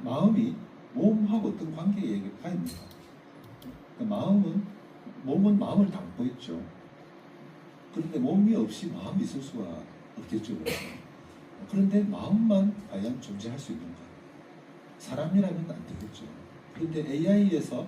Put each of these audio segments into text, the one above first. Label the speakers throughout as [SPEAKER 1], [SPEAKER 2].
[SPEAKER 1] 마음이 몸하고 어떤 관계가 있는가? 그러니까 몸은 마음을 담고 있죠. 그런데 몸이 없이 마음이 있을 수가 없겠죠. 그런데 마음만 과연 존재할 수 있는가? 사람이라면 안 되겠죠. 그런데 AI에서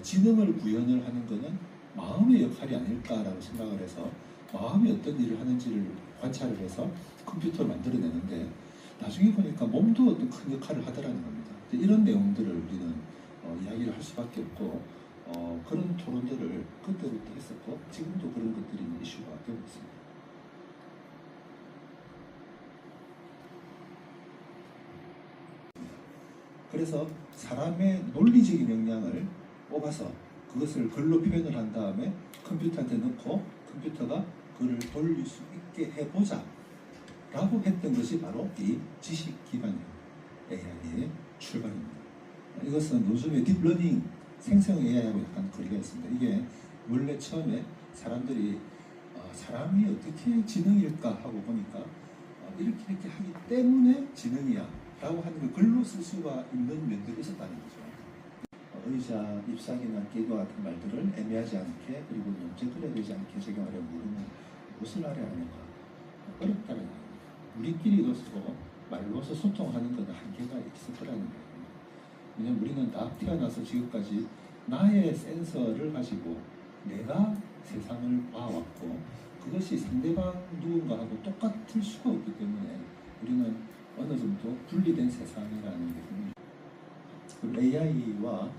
[SPEAKER 1] 지능을 구현을 하는 것은 마음의 역할이 아닐까라고 생각을 해서 마음이 어떤 일을 하는지를 관찰을 해서 컴퓨터를 만들어내는데 나중에 보니까 몸도 어떤 큰 역할을 하더라는 겁니다. 이런 내용들을 우리는 이야기를 할 수밖에 없고 그런 토론들을 그때부터 했었고 지금도 그런 것들이 이슈가 되고 있습니다. 그래서 사람의 논리적인 역량을 뽑아서 그것을 글로 표현을 한 다음에 컴퓨터한테 넣고 컴퓨터가 그를 돌릴 수 있게 해보자 라고 했던 것이 바로 이 지식 기반 AI의 출발입니다. 이것은 요즘에 딥러닝 생성 AI하고 약간 거리가 있습니다. 이게 원래 처음에 사람들이 사람이 어떻게 지능일까 하고 보니까 이렇게 하기 때문에 지능이야 라고 하는 걸 글로 쓸 수가 있는 면들이 있었다는 거죠. 의자, 잎사귀나 깨과 같은 말들을 애매하지 않게 그리고 논쟁거려야 되지 않게 적용하려면 우리는 무엇을 알아야 하는가? 어렵다는 거예요. 우리끼리로서 말로서 소통하는 것은 한계가 있을 거라는 거예요. 왜냐하면 우리는 다 태어나서 지금까지 나의 센서를 가지고 내가 세상을 봐왔고 그것이 상대방 누군가하고 똑같을 수가 없기 때문에 우리는 어느 정도 분리된 세상이라는 게 AI와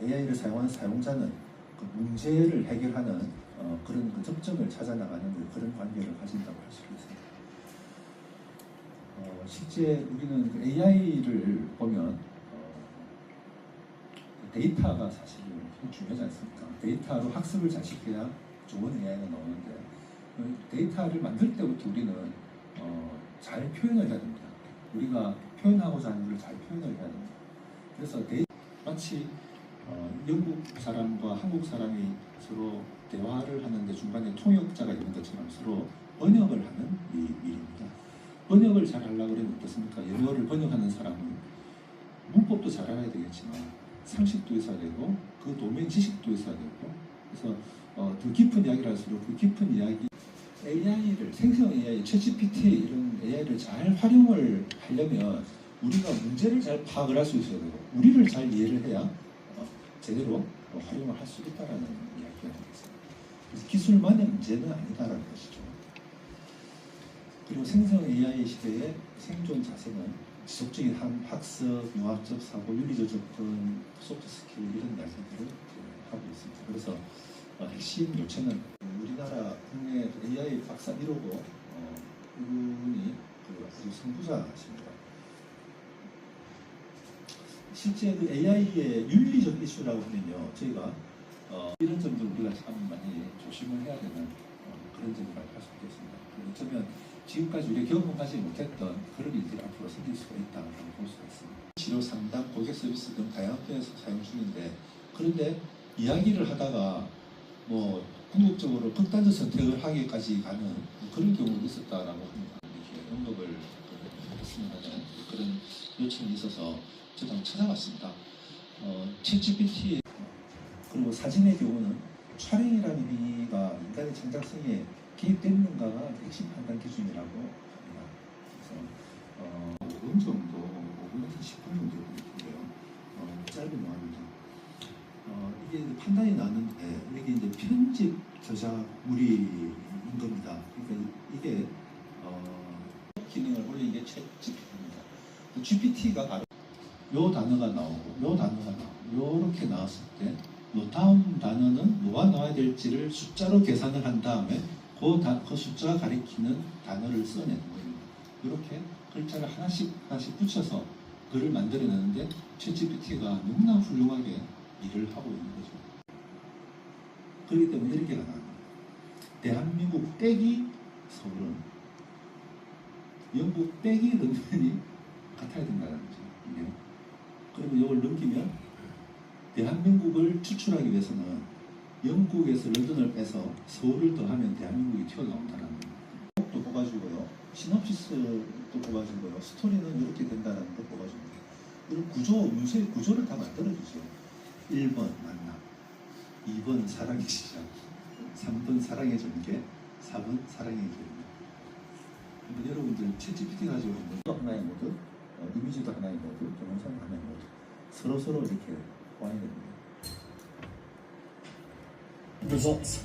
[SPEAKER 1] AI를 사용하는 사용자는 그 문제를 해결하는 그런 그 접점을 찾아 나가는 그런 관계를 가진다고 할 수 있습니다. 실제 우리는 그 AI를 보면 데이터가 사실 중요하지 않습니까? 데이터로 학습을 잘 시켜야 좋은 AI가 나오는데 데이터를 만들 때부터 우리는 잘 표현을 해야 됩니다. 우리가 표현하고자 하는 걸 잘 표현을 해야 됩니다. 그래서 마치 영국 사람과 한국 사람이 서로 대화를 하는데 중간에 통역자가 있는 것처럼 서로 번역을 하는 일입니다. 번역을 잘 하려고 그러면 어떻습니까? 영어를 번역하는 사람은 문법도 잘 알아야 되겠지만 상식도 있어야 되고 그 도메인 지식도 있어야 되고 그래서 더 깊은 이야기를 할수록 그 깊은 이야기 AI를 생성 AI, 챗GPT 이런 AI를 잘 활용을 하려면 우리가 문제를 잘 파악을 할 수 있어야 되고 우리를 잘 이해를 해야 제대로 활용을 할 수 있다는 이야기가 되겠습니다. 그래서 기술만의 문제는 아니다라는 것이죠. 그리고 생성 AI 시대의 생존 자세는 지속적인 학습, 융합적 사고, 윤리적 접근, 소프트 스킬 이런 이야기들을 하고 있습니다. 그래서 핵심 요체는 우리나라 국내 AI 박사 1호고 이분이 아주 선구자십니다. 실제 그 AI의 윤리적 이슈라고 하면요, 저희가 이런 점들 우리가 참 많이 조심을 해야 되는 그런 점을 할 수 있겠습니다. 어쩌면 지금까지 우리가 경험하지 못했던 그런 일들이 앞으로 생길 수가 있다고 볼 수가 있습니다. 치료 상담, 고객 서비스 등 다양한 편에서 사용 중인데 그런데 이야기를 하다가 뭐 궁극적으로 극단적 선택을 하기까지 가는 그런 경우도 있었다라고 합니다. 이렇게 언급을 했으면 하는 그런 요청이 있어서 저도 한번 찾아봤습니다. 챗GPT 그리고 사진의 경우는 촬영이라는 행위가 인간의 창작성에 개입되는가가 핵심 판단 기준이라고 합니다. 그래서 5분 정도, 5분에서 10분 정도 되고요. 짧은 영화입니다. 이게 판단이 나는데 이게 이제 편집 저작물인 겁니다. 그러니까 이게 기능을 올린 게 챗GPT입니다. GPT가 바로 요 단어가 나오고 요 단어가 나오고 요렇게 나왔을 때 요 다음 단어는 뭐가 나와야 될지를 숫자로 계산을 한 다음에 그 숫자가 가리키는 단어를 써내는 겁니다. 이렇게 글자를 하나씩 붙여서 글을 만들어내는데 챗GPT가 너무나 훌륭하게 일을 하고 있는 거죠. 그렇기 때문에 이렇게 가능합니다. 대한민국 빼기 서울은 영국 빼기 런던이 같아야 된다는 거죠. 이게. 그리고 이걸 넘기면 대한민국을 추출하기 위해서는 영국에서 런던을 빼서 서울을 더하면 대한민국이 튀어나온다는 거. 또 뽑아주고요. 시놉시스 또 뽑아주고요. 스토리는 이렇게 된다는 거 뽑아줍니다. 이런 구조, 문서의 구조를 다 만들어주죠. 1번 만남, 2번 사랑의 시작, 3번 사랑의 전개, 4번 사랑의 결론. 그러니까 여러분들 챗GPT 가지고 있는 하나의 모드, 이미지도 하나의 모드, 동영상 하나의 모드, 서로 이렇게 보완이 됩니다.
[SPEAKER 2] Results.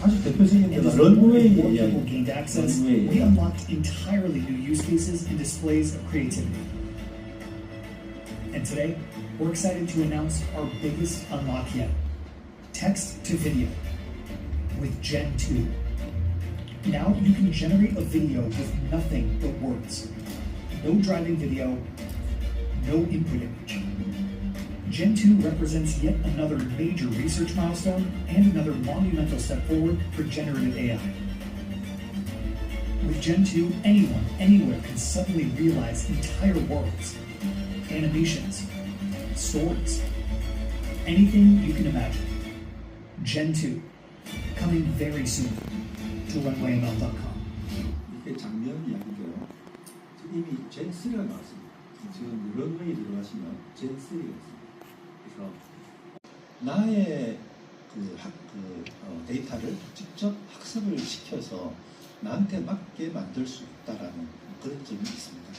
[SPEAKER 1] 아주 대표적인
[SPEAKER 2] And
[SPEAKER 1] 데가
[SPEAKER 2] as more and
[SPEAKER 1] 런웨이
[SPEAKER 2] more
[SPEAKER 1] 이야기.
[SPEAKER 2] people gained access,
[SPEAKER 1] 런웨이.
[SPEAKER 2] we unlocked entirely new use cases and displays of creativity. And today, we're excited to announce our biggest unlock yet: text to video with Gen 2. Now you can generate a video with nothing but words. No driving video, no input image. Gen 2 represents yet another major research milestone and another monumental step forward for generative AI. With Gen 2, anyone, anywhere can suddenly realize entire worlds, animations, stories, anything you can imagine. Gen 2, coming very soon to runwayML.com.
[SPEAKER 1] 이게 작년 이야기인데요. 이미 젠3가 나왔습니다. 지금 런웨이 들어가시면 젠3가 있습니다. 그래서 나의 데이터를 직접 학습을 시켜서 나한테 맞게 만들 수 있다라는 그런 점이 있습니다.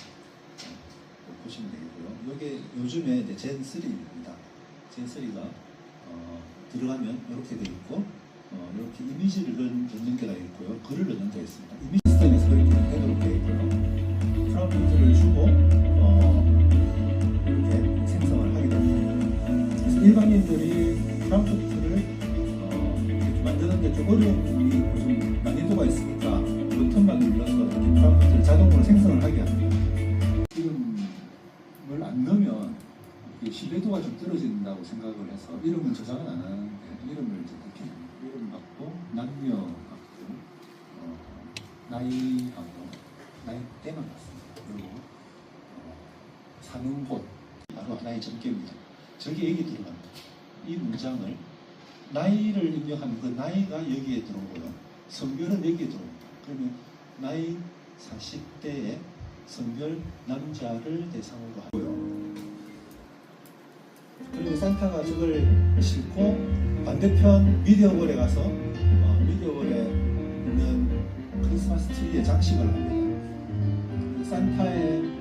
[SPEAKER 1] 보시면 되겠고요. 이게 요즘에 젠3입니다. 젠3가 들어가면 이렇게 되어 있고 이렇게 이미지를 넣는 데가 있고요. 글을 넣는 데가 있습니다. 이미지 시스템에서 그렇게 되도록 되어 있고요. 프롬프트를 주고 이렇게 생성을 하게 됩니다. 그래서 일반인들이 프롬프트를 이렇게 만드는데 좀 어려운 부분이 좀 난이도가 있으니까 버튼만 눌러서 이렇게 프롬프트를 자동으로 생성을 하게 합니다. 이름을 안 넣으면 신뢰도가 좀 떨어진다고 생각을 해서 이름은 저장은 안 하는데 이름을 이제 이렇게 이름 받고 남녀 받고 나이하고 나이대만 받습니다. 그리고 사는 곳 바로 하나의 전개입니다. 저게 여기 들어갑니다. 이 문장을 나이를 입력하면 그 나이가 여기에 들어오고요. 성별은 여기에 들어옵니다. 그러면 나이 40대의 성별 남자를 대상으로 하고요. 그리고 산타가 저걸 싣고 반대편 미디어홀에 가서 미디어홀에 있는 크리스마스 트리에 장식을 합니다. 산타의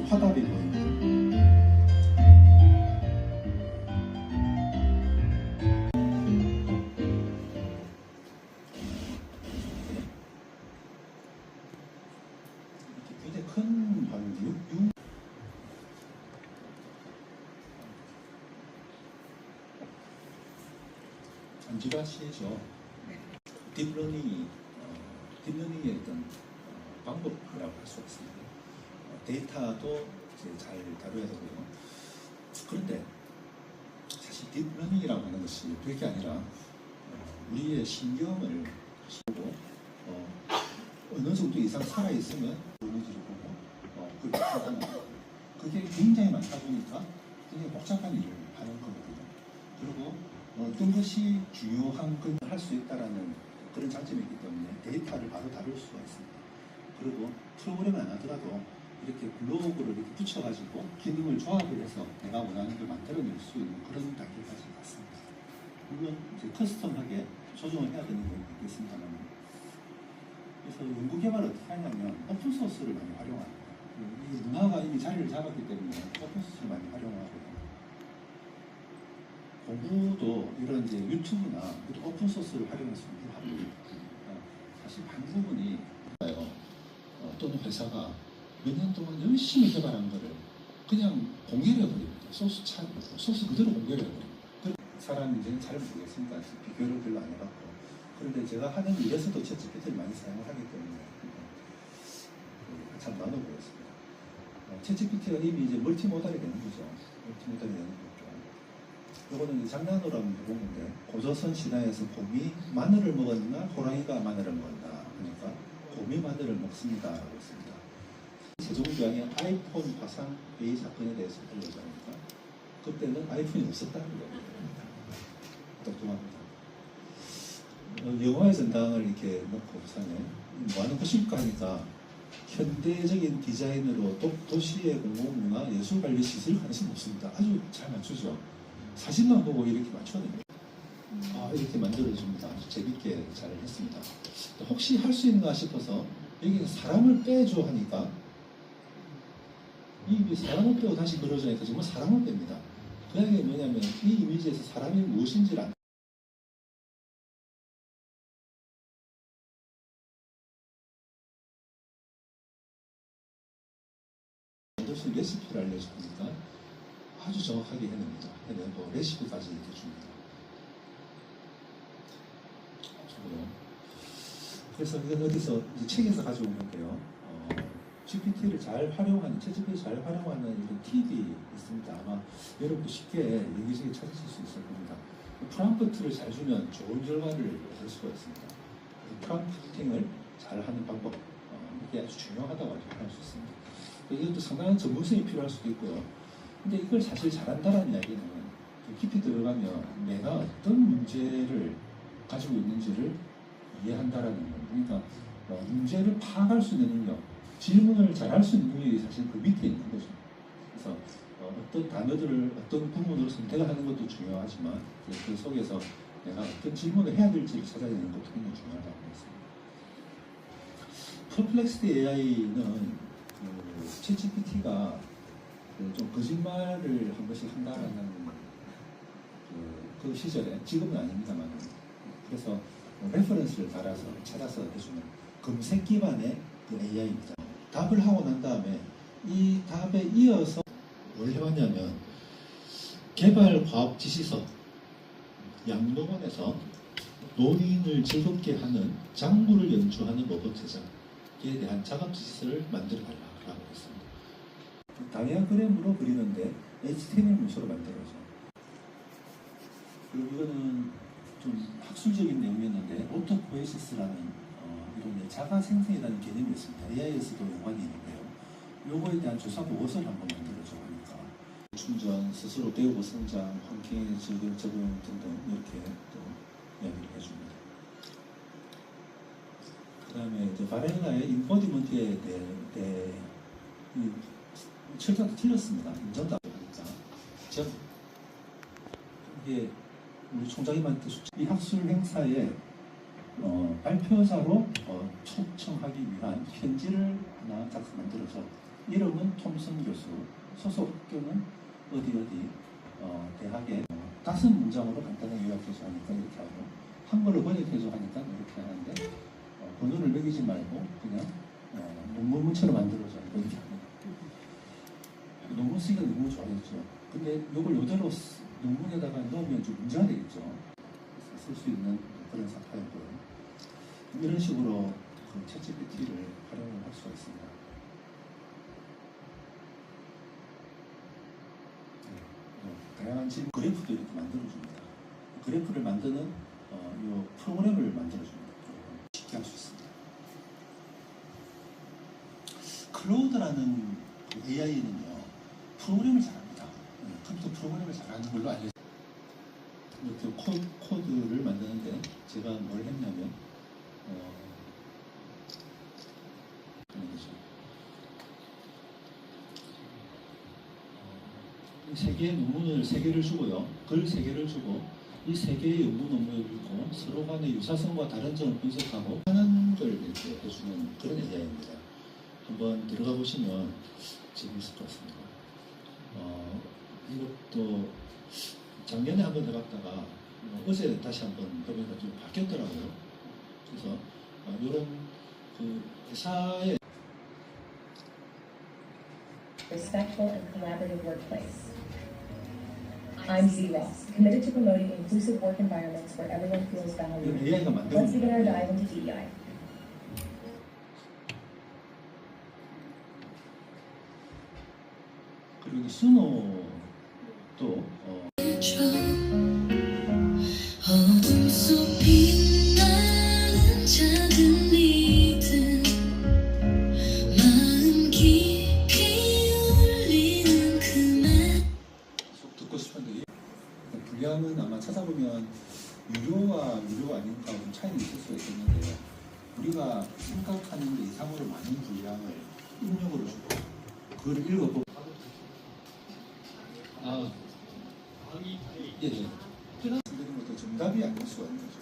[SPEAKER 1] 화답이 보입니다. 굉장히 큰 화면이 안지가시죠. 딥러닝의 어떤 방법이라고 할 수 있습니다. 데이터도 이제 잘 다뤄야 되고요. 그런데 사실 딥러닝이라고 하는 것이 별게 아니라 우리의 신경을 보고 어느 정도 이상 살아있으면 이미지를 보고 그렇게 판단합니다. 그게 굉장히 많다 보니까 굉장히 복잡한 일을 하는 거거든요. 그리고 어떤 것이 중요한 건 할 수 있다라는 그런 장점이 있기 때문에 데이터를 바로 다룰 수가 있습니다. 그리고 프로그램을 안 하더라도 이렇게 블로그를 이렇게 붙여가지고 기능을 조합을 해서 내가 원하는 걸 만들어낼 수 있는 그런 단계까지 갔습니다. 물론 이제 커스텀하게 조정을 해야 되는 게 있겠습니다만, 그래서 연구개발을 어떻게 하냐면 오픈소스를 많이 활용합니다. 이 문화가 이미 자리를 잡았기 때문에 오픈소스를 많이 활용하고, 공부도 이런 이제 유튜브나 오픈소스를 활용해서 공부합니다. 사실 한 부분이 또는 회사가 몇 년 동안 열심히 개발한 거를 그냥 공개를 해버립니다. 소스 그대로 공개를 해버립니다. 사람이 이제는 잘 모르겠습니다. 비교를 별로 안 해봤고. 그런데 제가 하는 일에서도 챗GPT를 많이 사용을 하기 때문에 참 나눠보고 있습니다. 챗GPT가 이미 이제 멀티모달이 되는 거죠. 멀티모달이 되는 거죠. 이거는 장난으로 한번 해보는데, 고조선 신화에서 곰이 마늘을 먹었나 호랑이가 마늘을 먹었나 그러니까 곰이 마늘을 먹습니다 라고 했습니다. 세종대왕의 아이폰 화상 회의 사건에 대해서 알려주니까 그때는 아이폰이 없었다는 거예요. 똑똑합니다. 영화의 전당을 이렇게 놓고 부산에 뭐 하는 것일까 하니까 현대적인 디자인으로 도시의 공공문화, 예술관리시설 가능성이 없습니다. 아주 잘 맞추죠. 사진만 보고 이렇게 맞춰냅니다. 이렇게 만들어줍니다. 아주 재밌게 잘 했습니다. 혹시 할 수 있는가 싶어서 여기서 사람을 빼줘 하니까 이 사람을 빼고 다시 그려줘 하니까 정말 사람을 뺍니다. 그 이야기가 뭐냐면 이 이미지에서 사람이 무엇인지를 안 만들수 레시피를 알려주니까 아주 정확하게 해냅니다. 해내고 레시피까지 이렇게 줍니다. 그래서 이건 어디서 책에서 가져온 건데요. GPT를 잘 활용하는, 챗GPT를 잘 활용하는 이런 팁이 있습니다. 아마 여러분도 쉽게 여기저기 찾으실 수 있을 겁니다. 프롬프트를 잘 주면 좋은 결과를 얻을 수가 있습니다. 프롬프팅을 잘 하는 방법, 이게 아주 중요하다고 할 수 있습니다. 이것도 상당한 전문성이 필요할 수도 있고요. 근데 이걸 사실 잘한다는 이야기는 깊이 들어가면 내가 어떤 문제를 가지고 있는지를 이해한다라는 거예요. 그러니까 문제를 파악할 수 있는 능력, 질문을 잘 할 수 있는 능력이 사실 그 밑에 있는 거죠. 그래서 어떤 단어들을 어떤 구문으로 선택을 하는 것도 중요하지만 그 속에서 내가 어떤 질문을 해야 될지를 찾아내는 것도 굉장히 중요하다고 했습니다. 퍼플렉스드 AI는 챗GPT가 좀 거짓말을 한 것이 한다라는 그 시절에, 지금은 아닙니다만, 그래서 레퍼런스를 달아서 찾아서 해주는 검색 기반의 그 AI입니다. 답을 하고 난 다음에 이 답에 이어서 뭘 해왔냐면 개발과학지시서 양로원에서 노인을 즐겁게 하는 장구를 연주하는 로봇 제작에 대한 작업지시서를 만들어 달라고 했습니다. 다이아그램으로 그리는데 HTML 문서로 만들어서, 그리고 이거는 좀 학술적인 내용이었는데 오토포에시스라는 이런 자가 생성이라는 개념이 있습니다. AI에서도 연관이 있는데요. 요거에 대한 조사 보고서를 한번 만들어줘 하니까 충전, 스스로 배우고 성장, 환경에 적응 등등 이렇게 또 이야기를 해줍니다. 그 다음에 바렐라의 인포디먼트에 대해 철자도 틀렸습니다. 인정답을 하니까 이게 우리 총장님한테 이 학술 행사에 발표자로 초청하기 위한 편지를 하나 만들어서 이름은 톰슨 교수, 소속 학교는 어디 대학에 5문장으로 간단하게 요약해서 하니까 이렇게 하고, 한글로 번역해서 하니까 이렇게 하는데 번호를 매기지 말고 그냥 논문처럼 만들어서 이렇게 합니다. 논문 쓰기가 너무 좋아졌죠. 근데 이걸 이대로 논문에다가 넣으면 좀 문제가 되겠죠. 쓸 수 있는 그런 사파였고요. 이런 식으로 그 챗GPT를 활용을 할 수가 있습니다. 다양한 질문 그래프도 이렇게 만들어줍니다. 그래프를 만드는 이 프로그램을 만들어줍니다. 쉽게 할 수 있습니다. 클로우드라는 AI는요, 프로그램을 잘합니다. 컴퓨터 프로그램을 잘하는 걸로 알려져. 이렇게 코드를 만드는데 제가 뭘 했냐면 세 개의 논문을 3개를 주고요. 글 3개를 주고 이 3개의 연구 논문을 읽고 서로 간의 유사성과 다른 점을 분석하고 하는 걸 이렇게 해주는 그런 AI입니다. 한번 들어가 보시면 재미있을 것 같습니다. 이것도 작년에 한번 해봤다가 어제 다시 한번 해보니까 좀 바뀌었더라고요. 그래서 이런 그 회사의
[SPEAKER 3] respectful and collaborative workplace. I'm Z Ross, committed to promoting inclusive work environments where everyone feels valued.
[SPEAKER 1] AI가
[SPEAKER 3] Let's begin our
[SPEAKER 1] 만드는
[SPEAKER 3] dive into DEI.
[SPEAKER 1] 그리고 스노도
[SPEAKER 4] 어둠 속 빛나는 작은 믿음 마음 깊이 울리는 그 말
[SPEAKER 1] 계속 듣고 싶은데 분량은 아마 찾아보면 유료와 무료가 아닌가 좀 차이는 있을 수가 있겠는데요. 우리가 생각하는 것 이상으로 많은 분량을 입력으로 주고 그걸 읽어보고 예. 쓰는 것도 정답이 아닐 수가 있는 거죠.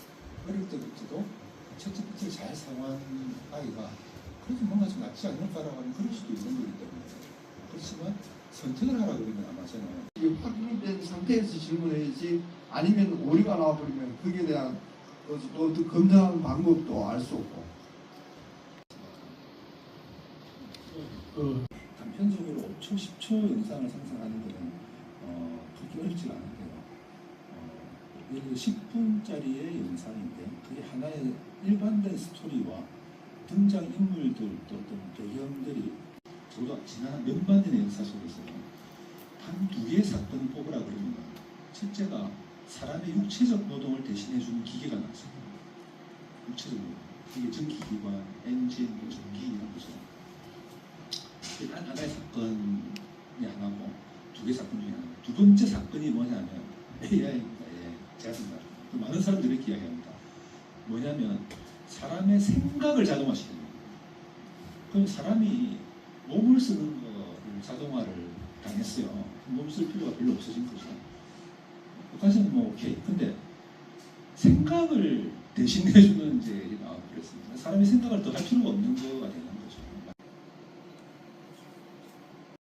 [SPEAKER 1] 어릴 때부터도 챗GPT를 잘 사용한 아이가 그래도 뭔가 좀 낫지 않을까라고 하는 그럴 수도 있는 거기 때문에 그렇지만 선택을 하라 그러면 아마 저는
[SPEAKER 5] 이게 확인된 상태에서 질문해야지 아니면 오류가 나와버리면 거기에 대한 또 검증하는 방법도 알 수 없고
[SPEAKER 1] 단편적으로 5초, 10초 영상을 생성하는 것은 그렇게 어렵지가 않은데요. 예를 들어 10분짜리의 영상인데 그게 하나의 일반된 스토리와 등장 인물들 또 어떤 배경들이 저도 지난 한 몇만 년의 역사 속에서 단 2개의 사건을 뽑으라 그러면 첫째가 사람의 육체적 노동을 대신해주는 기계가 나왔습니다. 육체적 노동. 이게 전기기관, 엔진, 전기 이런 거죠. 단 하나의 사건이 하나고 2개 사건 중에 하나. 두 번째 사건이 뭐냐면 AI입니다. 제가 생각. 많은 사람들이 이렇게 이야기합니다. 뭐냐면 사람의 생각을 자동화시키는 거예요. 그럼 사람이 몸을 쓰는 거를 자동화를 당했어요. 몸 쓸 필요가 별로 없어진 거죠. 여기까지는 뭐 오케이. 근데 생각을 대신해주는 이제 나와버렸습니다. 사람이 생각을 더 할 필요가 없는 거가 되는 거죠.